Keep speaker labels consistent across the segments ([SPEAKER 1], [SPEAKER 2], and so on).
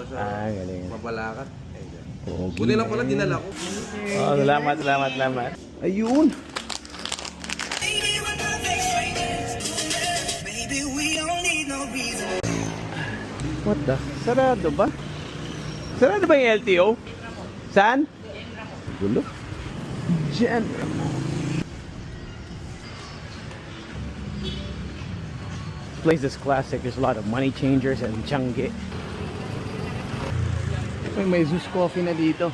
[SPEAKER 1] sa
[SPEAKER 2] galing.
[SPEAKER 1] Mabalakat.
[SPEAKER 2] Okay.
[SPEAKER 1] Buti lang pala, dinala ko.
[SPEAKER 2] Oh, salamat. Ayun. What the? Sarado ba? Sarado ba yung LTO? Saan? Gulo. Diyan. This place is classic. There's a lot of money changers and Changi. May Zeus Coffee na dito.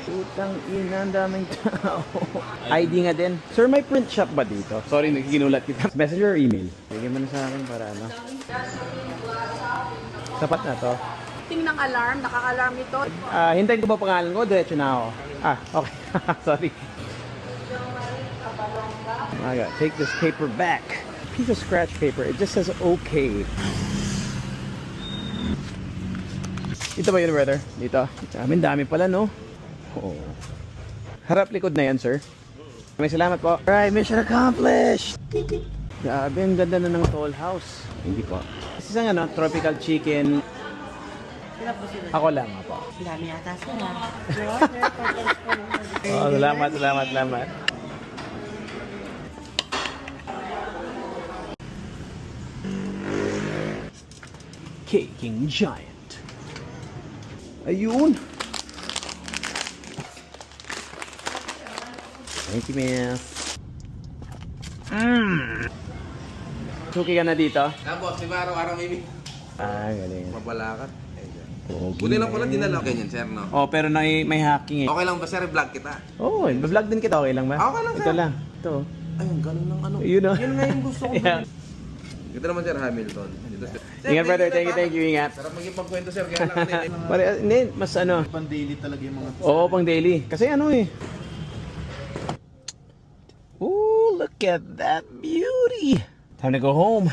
[SPEAKER 2] Putang ina, ang daming tao. ID nga din. Sir, may print shop ba dito? Sorry, nagiginulat kita. Messenger or email? Bigyan mo na sa akin para ano. Sapat na to.
[SPEAKER 3] Ng alarm, naka-alarm ito.
[SPEAKER 2] Hintayin ko ba pangalan ko? Diretso na ako. Okay. Sorry. I gotta take this paper back. Piece of scratch paper. It just says okay. Dito ba yun, brother? Dito. Dami pala, no? Oh. Harap likod na yan, sir. May salamat po. Alright, mission accomplished! Grabe, ang ganda na ng toll house. Hindi po. Isang ano, tropical chicken. Ako lang, po.
[SPEAKER 3] Dami yata sila.
[SPEAKER 2] Oh, salamat. Caking Giant. Ayun. Thank you, miss. Suki ka na dito?
[SPEAKER 1] Boss, di ba araw-araw may
[SPEAKER 2] Galing.
[SPEAKER 1] Mabalakat.
[SPEAKER 2] Okay.
[SPEAKER 1] Buti lang pala, dinala ko. Ganyan, sir, no?
[SPEAKER 2] Oh, pero may hacking eh.
[SPEAKER 1] Okay lang ba, sir? I-vlog kita.
[SPEAKER 2] Oh, i-vlog din kita. Okay lang ba?
[SPEAKER 1] Okay lang, sir.
[SPEAKER 2] Ito lang. Ito.
[SPEAKER 1] Ayun, ganun lang ano.
[SPEAKER 2] Yun o.
[SPEAKER 1] Yun nga yung gusto ko.
[SPEAKER 2] Yeah.
[SPEAKER 1] Ito naman, sir, Hamilton. Dito, sir.
[SPEAKER 2] Ingat, brother. Thank you. Ingat.
[SPEAKER 1] Sarap maging pagkwento, sir. Kaya lang din.
[SPEAKER 2] Pare, hindi, mas ano.
[SPEAKER 4] Pang daily talaga yung mga
[SPEAKER 2] Oo, pang daily. Kasi ano eh. Ooh, look at that beauty. Time to go home.